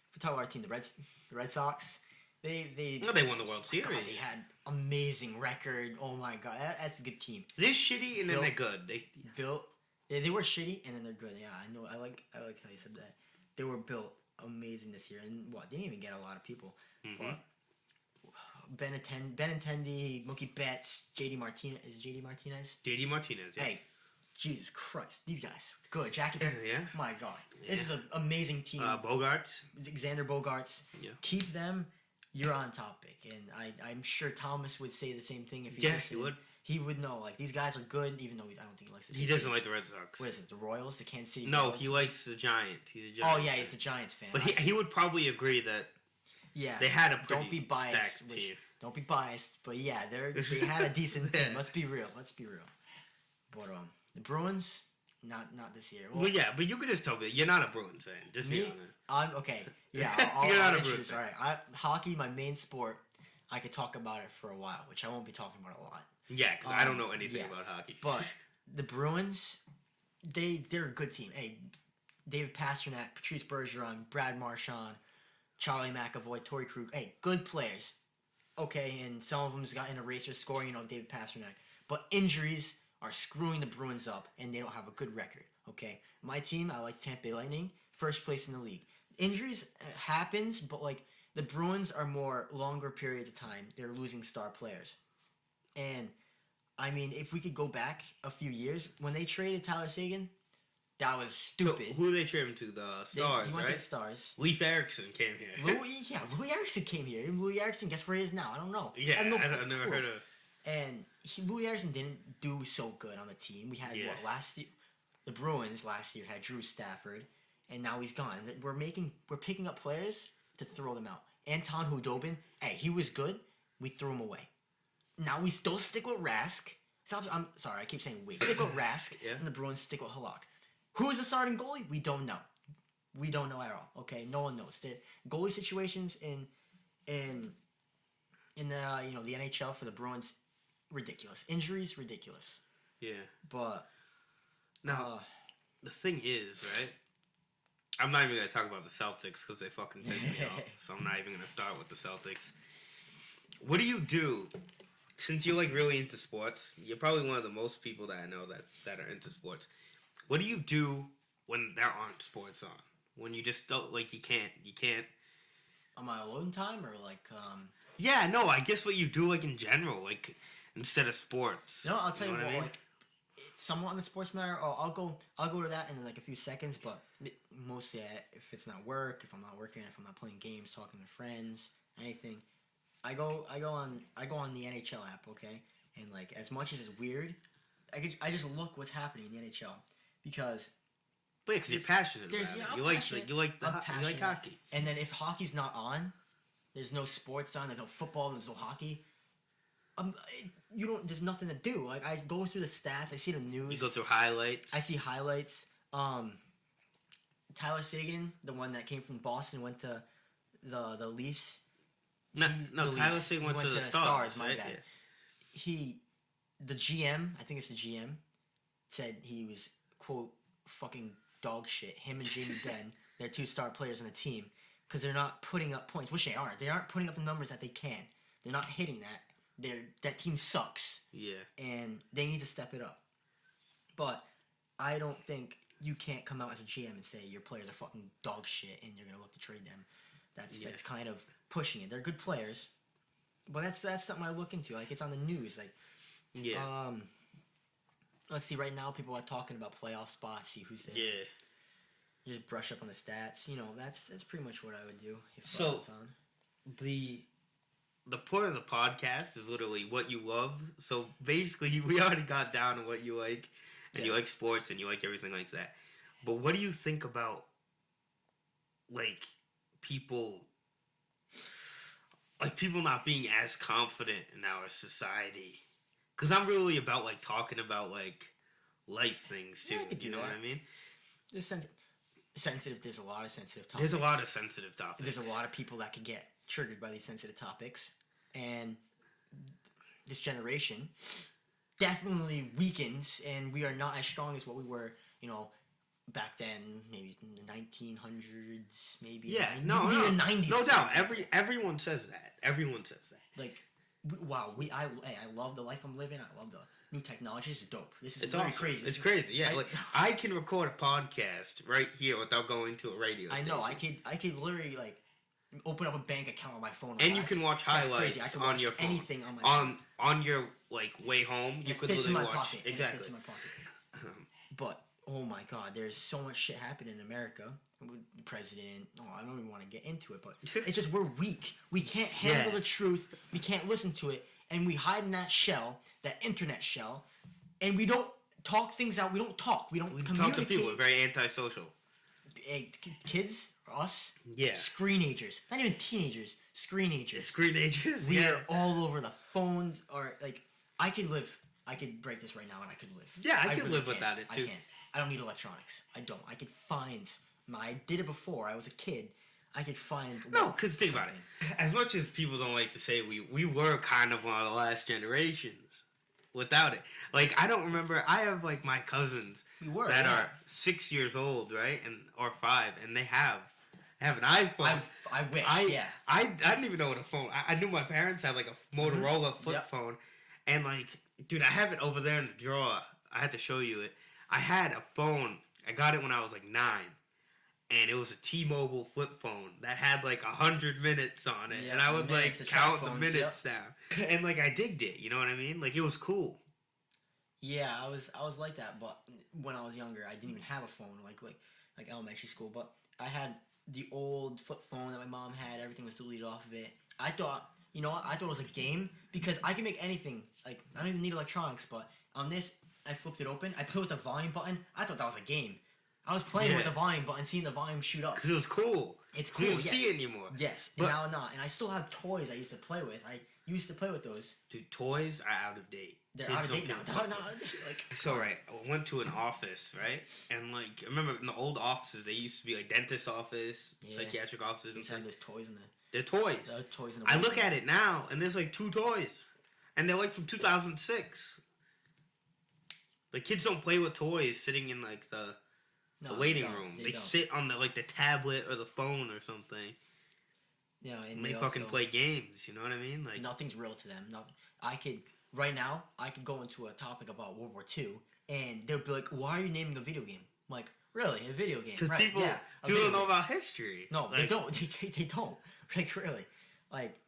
Speaker 3: if we talk about our team, the Red Sox, they
Speaker 2: won the World Series.
Speaker 3: God, they had amazing record. Oh, my God. That's a good team.
Speaker 2: They're shitty, and then they're good.
Speaker 3: They were shitty, and then they're good. Yeah, I know. I like how you said that. They were built amazing this year, and they didn't even get a lot of people.
Speaker 2: Mm-hmm.
Speaker 3: But Benintendi, Mookie Betts, JD Martinez. Is JD Martinez?
Speaker 2: JD Martinez, yeah.
Speaker 3: Hey, Jesus Christ, these guys good. Jackie,
Speaker 2: yeah.
Speaker 3: My God,
Speaker 2: Yeah.
Speaker 3: this is an amazing team.
Speaker 2: Bogarts,
Speaker 3: Xander Bogarts.
Speaker 2: Yeah.
Speaker 3: Keep them. You're on topic, and I'm sure Thomas would say the same thing if he's
Speaker 2: yes,
Speaker 3: listening.
Speaker 2: he would.
Speaker 3: He would know, like, these guys are good, even though I don't think he likes the
Speaker 2: He doesn't like the Red Sox.
Speaker 3: What is it, the Royals? The Kansas City
Speaker 2: No,
Speaker 3: Royals?
Speaker 2: he likes the Giants. He's a Giants
Speaker 3: Oh, yeah,
Speaker 2: fan.
Speaker 3: he's the Giants fan.
Speaker 2: But he would probably agree that
Speaker 3: yeah,
Speaker 2: they had a pretty
Speaker 3: don't be biased,
Speaker 2: stacked team.
Speaker 3: Don't be biased, but yeah, they had a decent team. Let's be real. But the Bruins, not this year.
Speaker 2: Well, yeah, but you could just tell me you're not a Bruins fan. Just be
Speaker 3: me,
Speaker 2: honest.
Speaker 3: I'm okay. Yeah,
Speaker 2: You're not a
Speaker 3: introduce.
Speaker 2: Bruins
Speaker 3: All right, hockey, my main sport. I could talk about it for a while, which I won't be talking about a lot.
Speaker 2: Yeah, because I don't know anything about hockey.
Speaker 3: But the Bruins, they're a good team. Hey, David Pastrnak, Patrice Bergeron, Brad Marchand, Charlie McAvoy, Torrey Krug. Hey, good players. Okay, and some of them's got in a racer scoring, David Pastrnak. But injuries are screwing the Bruins up, and they don't have a good record. Okay, my team, I like Tampa Bay Lightning, first place in the league. Injuries happens, but the Bruins are more longer periods of time. They're losing star players. And, I mean, if we could go back a few years, when they traded Tyler Seguin, that was stupid.
Speaker 2: So who they traded him to? The Stars,
Speaker 3: he went
Speaker 2: right?
Speaker 3: to the Stars.
Speaker 2: Leif Erikson came here.
Speaker 3: Louis Erickson came here. Louis Erickson, guess where he is now? I don't know.
Speaker 2: Yeah,
Speaker 3: I
Speaker 2: I've never heard of.
Speaker 3: And Louis Erickson didn't do so good on the team. We had, last year? The Bruins last year had Drew Stafford, and now he's gone. We're picking up players to throw them out. Anton Hudobin, hey, he was good. We threw him away. Now we still stick with Rask. I'm sorry, I keep saying we. Stick with Rask, and the Bruins stick with Halak. Who is the starting goalie? We don't know. We don't know at all. Okay, no one knows. The goalie situations in the the NHL for the Bruins, ridiculous. Injuries, ridiculous.
Speaker 2: Yeah.
Speaker 3: But
Speaker 2: now the thing is, right? I'm not even gonna talk about the Celtics because they fucking piss me off. So I'm not even gonna start with the Celtics. What do you do? Since you're really into sports, you're probably one of the most people that I know that are into sports. What do you do when there aren't sports on? When you just don't you can't.
Speaker 3: On my alone time or
Speaker 2: Yeah, no. I guess what you do in general, instead of sports.
Speaker 3: No, I'll tell you what.
Speaker 2: I mean?
Speaker 3: It's somewhat on the sports matter. Oh, I'll go to that in a few seconds. But mostly, if it's not work, if I'm not working, if I'm not playing games, talking to friends, anything, I go on the NHL app. Okay, and as much as it's weird, I just look what's happening in the NHL because.
Speaker 2: But because you're passionate about it.
Speaker 3: I'm
Speaker 2: you like hockey.
Speaker 3: And then if hockey's not on, there's no sports on. There's no football. There's no hockey. There's nothing to do. I go through the stats. I see the news.
Speaker 2: You go through highlights.
Speaker 3: I see highlights. Tyler Seguin, the one that came from Boston, went to the Leafs.
Speaker 2: Tyler Seguin went to the Stars.
Speaker 3: My
Speaker 2: right?
Speaker 3: bad.
Speaker 2: Yeah.
Speaker 3: The GM, I think it's the GM, said he was quote fucking dog shit. Him and Jamie Benn, they're two star players on the team because they're not putting up points, which they aren't. They aren't putting up the numbers that they can. They're not hitting that. That team sucks.
Speaker 2: Yeah. And
Speaker 3: they need to step it up. But I don't think you can't come out as a GM and say your players are fucking dog shit and you're gonna look to trade them. That's kind of pushing it. They're good players, but that's something I look into. It's on the news. Let's see. Right now, people are talking about playoff spots. See who's there.
Speaker 2: Yeah.
Speaker 3: Just brush up on the stats. That's pretty much what I would do if
Speaker 2: so
Speaker 3: it's on.
Speaker 2: the point of the podcast is literally what you love. So basically, we already got down to what you like, and you like sports, and you like everything like that. But what do you think about, like, people not being as confident in our society? Because I'm really about, like, talking about, like, life things, too.
Speaker 3: Yeah, I could do
Speaker 2: you know
Speaker 3: that.
Speaker 2: what I mean?
Speaker 3: There's sensitive. There's a lot of sensitive topics.
Speaker 2: There's a lot of sensitive topics.
Speaker 3: There's a lot of people that could get triggered by these sensitive topics, and this generation definitely weakens, and we are not as strong as what we were, back then, maybe in the 1900s, maybe.
Speaker 2: Yeah,
Speaker 3: maybe
Speaker 2: no,
Speaker 3: the 90s.
Speaker 2: no doubt. Everyone says that. Everyone says that.
Speaker 3: Like, wow, I love the life I'm living. I love the new technology. This is dope. This is
Speaker 2: It's
Speaker 3: very
Speaker 2: awesome.
Speaker 3: crazy.
Speaker 2: It's crazy. Yeah, I can record a podcast right here without going to a radio station.
Speaker 3: I know. I could literally, like, open up a bank account on my phone.
Speaker 2: And you can watch highlights
Speaker 3: I can
Speaker 2: on
Speaker 3: watch
Speaker 2: your phone.
Speaker 3: anything on my phone.
Speaker 2: On your, like, way home. You could
Speaker 3: fits in
Speaker 2: literally
Speaker 3: my
Speaker 2: watch.
Speaker 3: pocket.
Speaker 2: Exactly.
Speaker 3: It fits in my pocket. But oh my god, there's so much shit happening in America. The president. Oh, I don't even want to get into it, but it's just we're weak. We can't handle the truth. We can't listen to it, and we hide in that shell, that internet shell, and we don't talk things out. We don't talk. We don't communicate.
Speaker 2: Talk to people. We're very antisocial.
Speaker 3: Kids, us,
Speaker 2: Yeah.
Speaker 3: screenagers, not even teenagers, screenagers.
Speaker 2: Screenagers.
Speaker 3: We are all over the phones, or like I could break this right now, and I could live.
Speaker 2: Yeah, I could
Speaker 3: really
Speaker 2: live without it, too.
Speaker 3: I can't. I don't need electronics. I don't. I could find. I did it before. I was a kid. I could find.
Speaker 2: No, because think about it. As much as people don't like to say, we were kind of one of the last generations without it. Like, I don't remember. I have, like, my cousins that are 6 years old, right, or 5, and they have an iPhone.
Speaker 3: I wish.
Speaker 2: I didn't even know what a phone. I knew my parents had, like, a Motorola flip phone, and, like, dude, I have it over there in the drawer. I had to show you it. I had a phone. I got it when I was, like, 9. And it was a T-Mobile flip phone that had like 100 minutes on it, and I would like count the minutes down. And like I digged it, you know what I mean? Like it was cool.
Speaker 3: Yeah, I was like that, but when I was younger, I didn't even have a phone like elementary school. But I had the old flip phone that my mom had. Everything was deleted off of it. I thought, I thought it was a game because I can make anything. Like I don't even need electronics, but on this, I flipped it open. I played with the volume button. I thought that was a game. I was playing with the volume button, seeing the volume shoot up.
Speaker 2: Because it was cool.
Speaker 3: It's cool.
Speaker 2: You don't see it anymore.
Speaker 3: Yes, and now not. And I still have toys I used to play with. I used to play with those.
Speaker 2: Dude, toys are out of date.
Speaker 3: They're out of date now. They're not out of date. Like,
Speaker 2: so, right, I went to an office, right? And, like, I remember in the old offices, they used to be, like, dentist office, psychiatric offices.
Speaker 3: These have those toys in there.
Speaker 2: They're toys.
Speaker 3: They're toys in the
Speaker 2: I look at it now, and there's, like, 2 toys. And they're, like, from 2006. Like, kids don't play with toys sitting in, like, the waiting room. They sit on the tablet or the phone or something. Yeah, and they fucking play games. You know what I mean? Like
Speaker 3: nothing's real to them. I could go into a topic about World War II, and they'll be like, "Why are you naming a video game?" I'm like, really, a video game?
Speaker 2: Because people don't know about history.
Speaker 3: No, like, they don't. They don't. Like really, like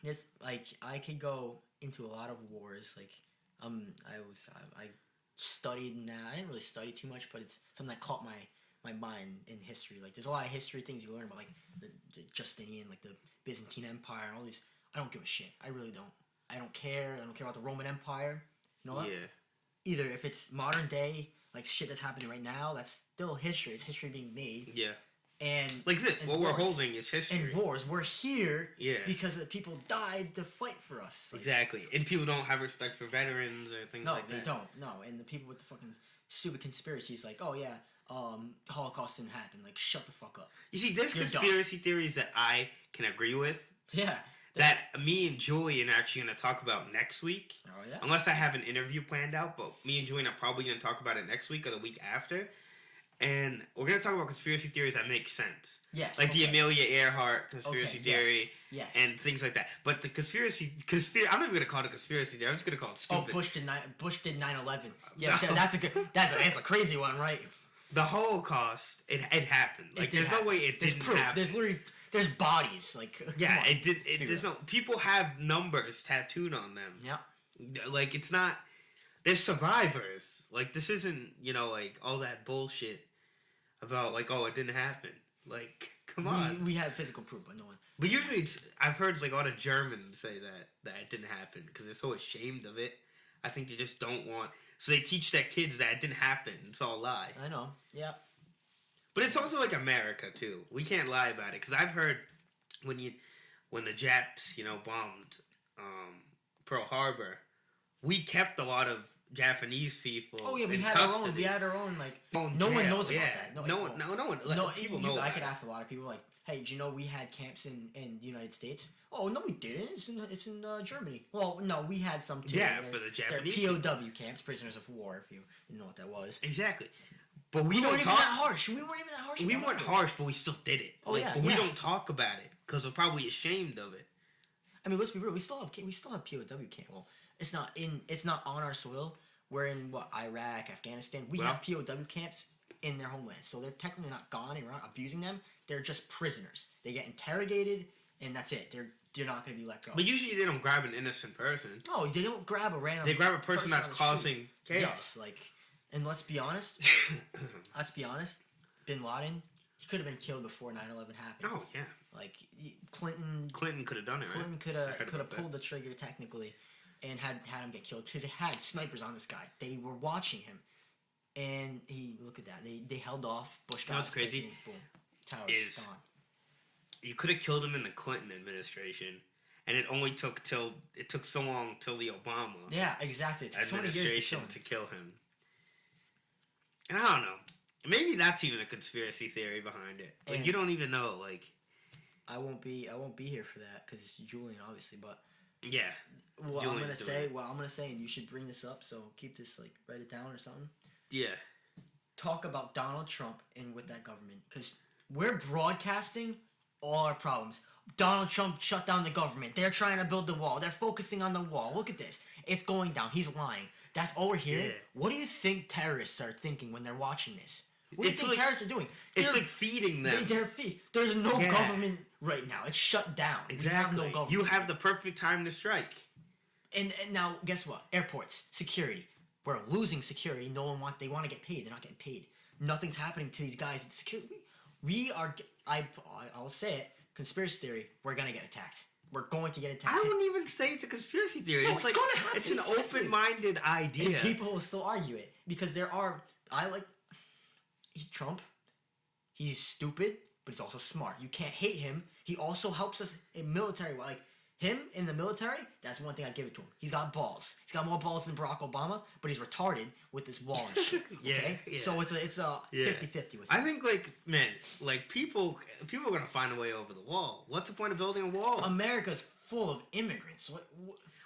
Speaker 3: this. Like I could go into a lot of wars. Like I studied that. I didn't really study too much, but it's something that caught my mind in history. Like there's a lot of history things you learn about, like the Justinian, like the Byzantine Empire, and all these. I don't give a shit. I really don't. I don't care. I don't care about the Roman Empire. You know what? Yeah. Either if it's modern day, like shit that's happening right now, that's still history. It's history being made. Yeah. And
Speaker 2: like this, what we're holding is history.
Speaker 3: And wars, we're here because the people died to fight for us.
Speaker 2: Like, exactly. And people don't have respect for veterans or things like that.
Speaker 3: No, they don't. No, and the people with the fucking stupid conspiracies like, oh yeah, Holocaust didn't happen. Like, shut the fuck up.
Speaker 2: You see, there's conspiracy theories that I can agree with.
Speaker 3: Yeah.
Speaker 2: That me and Julian are actually going to talk about next week.
Speaker 3: Oh, yeah?
Speaker 2: Unless I have an interview planned out, but me and Julian are probably going to talk about it next week or the week after. And we're going to talk about conspiracy theories that make sense.
Speaker 3: Yes.
Speaker 2: Like the Amelia Earhart conspiracy theory.
Speaker 3: Yes.
Speaker 2: And things like that. But the conspiracy I'm not even going to call it a conspiracy theory. I'm just going to call it stupid.
Speaker 3: Oh, Bush did 9/11. Yeah, no. That's a crazy one, right?
Speaker 2: The Holocaust, it happened. Like, there's no way it didn't
Speaker 3: proof.
Speaker 2: happen.
Speaker 3: There's bodies. Like,
Speaker 2: yeah, it did. There's no. People have numbers tattooed on them.
Speaker 3: Yeah.
Speaker 2: Like, it's not. There's survivors. Like, this isn't, like all that bullshit about like, oh, it didn't happen. Like, come on.
Speaker 3: We have physical proof, but no one.
Speaker 2: But usually, I've heard like all the Germans say that it didn't happen because they're so ashamed of it. I think they just don't want. So they teach their kids that it didn't happen. It's all a lie.
Speaker 3: I know. Yeah.
Speaker 2: But it's also like America too. We can't lie about it because I've heard when the Japs bombed Pearl Harbor, we kept a lot of Japanese people.
Speaker 3: Oh yeah, we
Speaker 2: in
Speaker 3: had
Speaker 2: custody.
Speaker 3: our own. We had our own like.
Speaker 2: Own
Speaker 3: No one
Speaker 2: jail,
Speaker 3: knows about
Speaker 2: yeah.
Speaker 3: that.
Speaker 2: No one.
Speaker 3: No,
Speaker 2: People know.
Speaker 3: I
Speaker 2: about
Speaker 3: could
Speaker 2: it.
Speaker 3: ask a lot of people like, hey, do you know we had camps in the United States? Oh no, we didn't. It's in Germany. Well, no, we had some too.
Speaker 2: Yeah, for the Japanese
Speaker 3: They're POW camps, prisoners of war. If you didn't know what that was.
Speaker 2: Exactly. But we
Speaker 3: We
Speaker 2: don't
Speaker 3: weren't even
Speaker 2: talk.
Speaker 3: that harsh. We weren't even that harsh.
Speaker 2: We
Speaker 3: about
Speaker 2: weren't
Speaker 3: it.
Speaker 2: harsh, but we still did it.
Speaker 3: Oh, yeah,
Speaker 2: But we
Speaker 3: yeah.
Speaker 2: don't talk about it because we're probably ashamed of it.
Speaker 3: I mean, let's be real. We still have POW camp. Well, it's not on our soil. We're in Iraq, Afghanistan. We have POW camps in their homeland, so they're technically not gone and we're not abusing them. They're just prisoners. They get interrogated, and that's it. They're not going to be let go.
Speaker 2: But usually they don't grab an innocent person.
Speaker 3: No, they don't grab a random.
Speaker 2: They grab a person that's
Speaker 3: on the street.
Speaker 2: causing chaos.
Speaker 3: Yes, and let's be honest. Bin Laden, he could have been killed before 9/11 happened.
Speaker 2: Oh yeah.
Speaker 3: Like Clinton
Speaker 2: Could have done it.
Speaker 3: Clinton
Speaker 2: right?
Speaker 3: could
Speaker 2: I heard
Speaker 3: have
Speaker 2: about
Speaker 3: pulled the trigger technically, and had him get killed because they had snipers on this guy. They were watching him, and look at that. They held off. Bush got
Speaker 2: what's crazy?
Speaker 3: Boom, towers
Speaker 2: Is-
Speaker 3: gone.
Speaker 2: You could have killed him in the Clinton administration, and it only took so long till the Obama
Speaker 3: Yeah, exactly. It took so many years to
Speaker 2: administration
Speaker 3: kill him.
Speaker 2: And I don't know. Maybe that's even a conspiracy theory behind it. Like
Speaker 3: And-
Speaker 2: you don't even know. Like
Speaker 3: I won't be here for that because it's Julian, obviously. But
Speaker 2: yeah.
Speaker 3: what
Speaker 2: Julian's doing
Speaker 3: I'm gonna say, and you should bring this up. So keep this write it down or something.
Speaker 2: Yeah.
Speaker 3: Talk about Donald Trump and with that government because we're broadcasting all our problems. Donald Trump shut down the government. They're trying to build the wall. They're focusing on the wall. Look at this. It's going down. He's lying. That's all we're hearing.
Speaker 2: Yeah.
Speaker 3: What do you think terrorists are thinking when they're watching this? What do you
Speaker 2: It's
Speaker 3: think
Speaker 2: like-
Speaker 3: terrorists are doing?
Speaker 2: It's
Speaker 3: They're-
Speaker 2: like feeding them.
Speaker 3: Their feet. There's no
Speaker 2: Yeah.
Speaker 3: government right now. It's shut down.
Speaker 2: Exactly.
Speaker 3: We have no government.
Speaker 2: You have the perfect time to strike.
Speaker 3: And now, guess what? Airports, security. We're losing security. They want to get paid. They're not getting paid. Nothing's happening to these guys in security. We are. I'll say it. Conspiracy theory. We're gonna get attacked. We're going to get attacked.
Speaker 2: I wouldn't even say it's a conspiracy theory.
Speaker 3: No,
Speaker 2: it's
Speaker 3: it's
Speaker 2: like
Speaker 3: gonna happen.
Speaker 2: it's an
Speaker 3: It's
Speaker 2: open-minded idea.
Speaker 3: And people will still argue it because there are. He's Trump. He's stupid, but he's also smart. You can't hate him. He also helps us in military. Like him in the military, that's one thing I give it to him. He's got balls. He's got more balls than Barack Obama, but he's retarded with this wall and shit.
Speaker 2: Yeah,
Speaker 3: Okay,
Speaker 2: yeah.
Speaker 3: so it's a 50-50 with
Speaker 2: I
Speaker 3: him.
Speaker 2: think people are gonna find a way over the wall. What's the point of building a wall?
Speaker 3: America's full of immigrants. What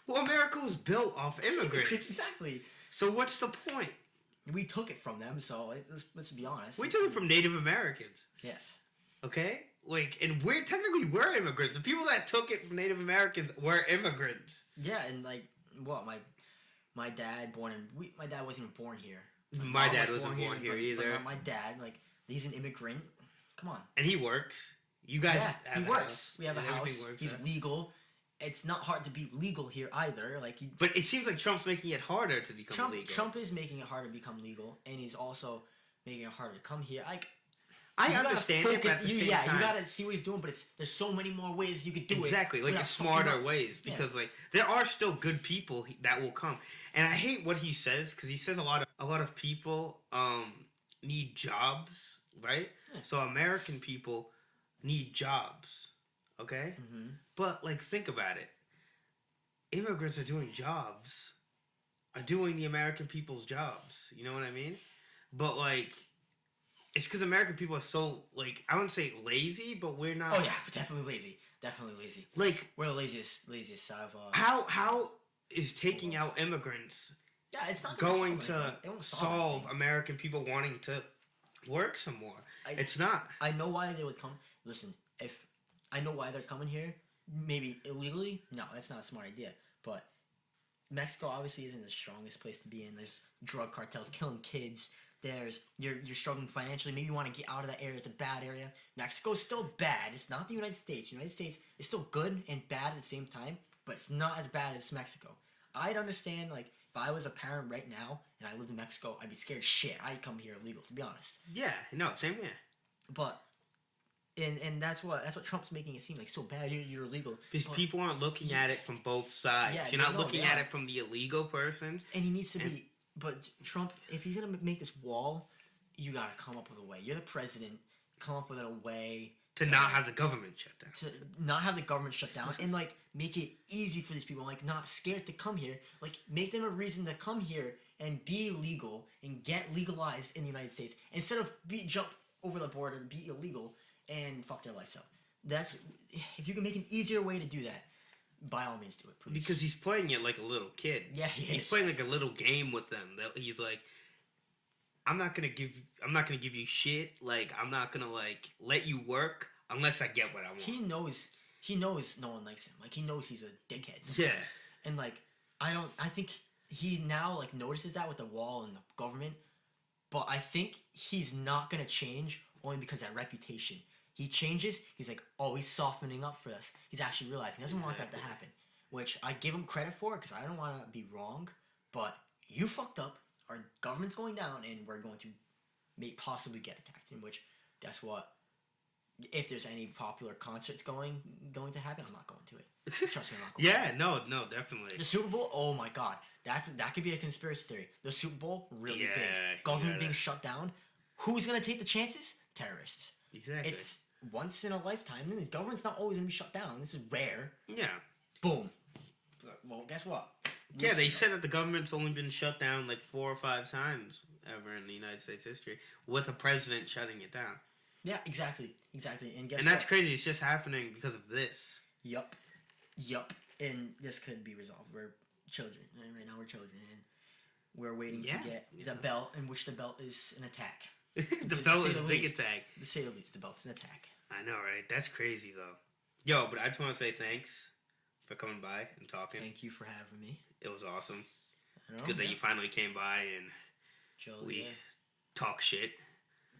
Speaker 2: Well, America was built off immigrants.
Speaker 3: exactly.
Speaker 2: So what's the point?
Speaker 3: We took it from them, so let's be honest.
Speaker 2: We took it from Native Americans.
Speaker 3: Yes.
Speaker 2: Okay? And we're immigrants. The people that took it from Native Americans were immigrants.
Speaker 3: Yeah, and my dad my dad wasn't even born here.
Speaker 2: My
Speaker 3: mom
Speaker 2: dad wasn't born here
Speaker 3: but
Speaker 2: either.
Speaker 3: not my dad, he's an immigrant. Come on.
Speaker 2: And he works. You guys
Speaker 3: Yeah,
Speaker 2: have
Speaker 3: he
Speaker 2: a
Speaker 3: works.
Speaker 2: house,
Speaker 3: We have a
Speaker 2: and everything
Speaker 3: house.
Speaker 2: works
Speaker 3: He's
Speaker 2: out.
Speaker 3: legal. It's not hard to be legal here either.
Speaker 2: But it seems like Trump's making it harder to become legal.
Speaker 3: Trump is making it harder to become legal, and he's also making it harder to come here.
Speaker 2: I
Speaker 3: You gotta
Speaker 2: understand it, but at the same time...
Speaker 3: you gotta see what he's doing, but there's so many more ways you could do it.
Speaker 2: Exactly,
Speaker 3: without
Speaker 2: it's
Speaker 3: fucking
Speaker 2: smarter
Speaker 3: up.
Speaker 2: ways
Speaker 3: Yeah.
Speaker 2: because there are still good people that will come, and I hate what he says because he says a lot of people need jobs, right?
Speaker 3: Yeah.
Speaker 2: So American people need jobs, okay?
Speaker 3: Mm-hmm.
Speaker 2: But think about it, immigrants are doing the American people's jobs. You know what I mean? But it's because American people are so I wouldn't say lazy, but we're not.
Speaker 3: Oh yeah, definitely lazy. Definitely lazy. We're the laziest side of.
Speaker 2: How is taking out immigrants
Speaker 3: Yeah, it's not
Speaker 2: going
Speaker 3: solve
Speaker 2: to
Speaker 3: anything. It won't
Speaker 2: solve
Speaker 3: anything.
Speaker 2: American people wanting to work some more? It's not.
Speaker 3: I know why they would come. Listen, if I know why they're coming here, maybe illegally. No, that's not a smart idea. But Mexico obviously isn't the strongest place to be in. There's drug cartels killing kids. You're struggling financially. Maybe you want to get out of that area. It's a bad area. Mexico's still bad. It's not the United States. The United States is still good and bad at the same time, but it's not as bad as Mexico. I'd understand if I was a parent right now and I lived in Mexico, I'd be scared shit. I'd come here illegal, to be honest.
Speaker 2: Yeah, no, same here.
Speaker 3: But And that's what Trump's making it seem like so bad. You're illegal.
Speaker 2: Because
Speaker 3: But-
Speaker 2: people aren't looking at it from both sides.
Speaker 3: Yeah,
Speaker 2: You're not
Speaker 3: no,
Speaker 2: looking
Speaker 3: they
Speaker 2: at
Speaker 3: are.
Speaker 2: it from the illegal person.
Speaker 3: And he needs to be. But Trump, if he's gonna make this wall, you gotta come up with a way. You're the president. Come up with a way
Speaker 2: To not have the government shut down.
Speaker 3: to not have the government shut down and like make it easy for these people, like not scared to come here. Like make them a reason to come here and be legal and get legalized in the United States instead of jump over the border and be illegal and fuck their lives up. That's if you can make an easier way to do that, by all means do it, please.
Speaker 2: Because he's playing it like a little kid.
Speaker 3: Yeah, he
Speaker 2: He's
Speaker 3: is.
Speaker 2: playing like a little game with them. That he's like, I'm not gonna give you shit. Like, I'm not gonna like let you work unless I get what I want.
Speaker 3: He knows no one likes him. Like he knows he's a dickhead sometimes.
Speaker 2: Yeah.
Speaker 3: And like I think he now like notices that with the wall and the government, but I think he's not gonna change only because of that reputation. He changes, he's like, oh, he's softening up for us. He's actually realizing he doesn't want that to happen. Which I give him credit for because I don't want to be wrong, but you fucked up. Our government's going down, and we're going to possibly get attacked. In which, guess what? If there's any popular concerts going to happen, I'm not going to it. Trust me, I'm not going.
Speaker 2: Yeah, no, definitely.
Speaker 3: The Super Bowl, oh my god, that could be a conspiracy theory. The Super Bowl, really
Speaker 2: Yeah,
Speaker 3: big. Government
Speaker 2: yeah.
Speaker 3: being shut down. Who's gonna take the chances? Terrorists.
Speaker 2: Exactly.
Speaker 3: It's once in a lifetime. The government's not always gonna be shut down. This is rare.
Speaker 2: Yeah.
Speaker 3: Boom. Well, guess what?
Speaker 2: Yeah, they said that the government's only been shut down like 4 or 5 times ever in the United States history, with a president shutting it down.
Speaker 3: Yeah, exactly. And guess
Speaker 2: And that's
Speaker 3: what?
Speaker 2: crazy. It's just happening because of this.
Speaker 3: Yup. And this could be resolved. We're children. Right now we're children, and we're waiting
Speaker 2: Yeah,
Speaker 3: to get
Speaker 2: yeah.
Speaker 3: the belt, in which the belt is an attack.
Speaker 2: The
Speaker 3: To
Speaker 2: belt
Speaker 3: say
Speaker 2: is a
Speaker 3: the
Speaker 2: big
Speaker 3: least.
Speaker 2: attack.
Speaker 3: To say the least, the belt's an attack.
Speaker 2: I know, right? That's crazy, though. Yo, but I just want to say thanks for coming by and talking.
Speaker 3: Thank you for having me.
Speaker 2: It was awesome.
Speaker 3: I
Speaker 2: It's
Speaker 3: know,
Speaker 2: good that
Speaker 3: yeah.
Speaker 2: you finally came by and
Speaker 3: Joe,
Speaker 2: we
Speaker 3: yeah.
Speaker 2: talk shit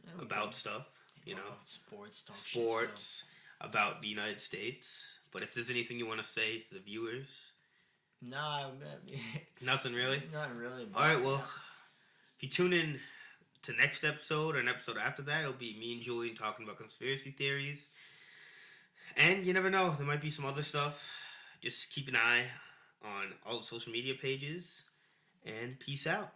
Speaker 3: Yeah, we
Speaker 2: about
Speaker 3: can
Speaker 2: stuff, you
Speaker 3: talk
Speaker 2: know,
Speaker 3: about sports, talk shit still.
Speaker 2: sports, about the United States. But if there's anything you want to say to the viewers,
Speaker 3: Nah,
Speaker 2: nothing really.
Speaker 3: not really.
Speaker 2: All right, well, if you tune in to next episode or an episode after that, it'll be me and Julian talking about conspiracy theories. And you never know, there might be some other stuff. Just keep an eye on all the social media pages. And peace out.